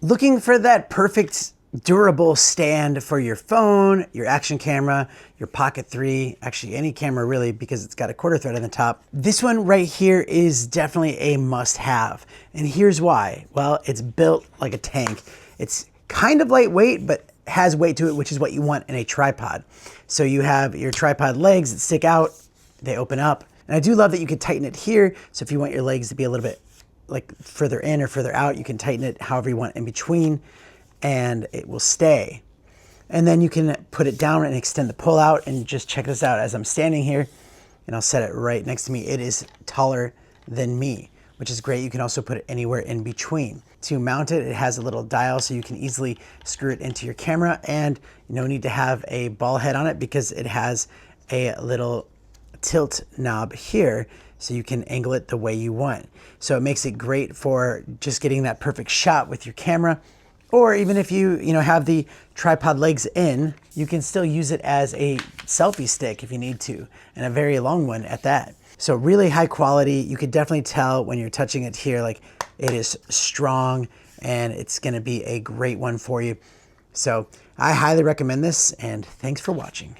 Looking for that perfect durable stand for your phone, your action camera, your Pocket 3, actually any camera really, because it's got a quarter thread on the top. This one right here is definitely a must-have. And here's why. Well, it's built like a tank. It's kind of lightweight, but has weight to it, which is what you want in a tripod. So you have your tripod legs that stick out, they open up. And I do love that you can tighten it here. So if you want your legs to be a little bit like further in or further out, you can tighten it however you want in between and it will stay. And then you can put it down and extend the pull out, and just check this out as I'm standing here, and I'll set it right next to me. It is taller than me, which is great. You can also put it anywhere in between. To mount it, it has a little dial so you can easily screw it into your camera, and no need to have a ball head on it because it has a little tilt knob here so you can angle it the way you want. So it makes it great for just getting that perfect shot with your camera. Or even if you have the tripod legs in, you can still use it as a selfie stick if you need to, and a very long one at that. So really high quality. You could definitely tell when you're touching it here, like it is strong and it's gonna be a great one for you. So I highly recommend this, and thanks for watching.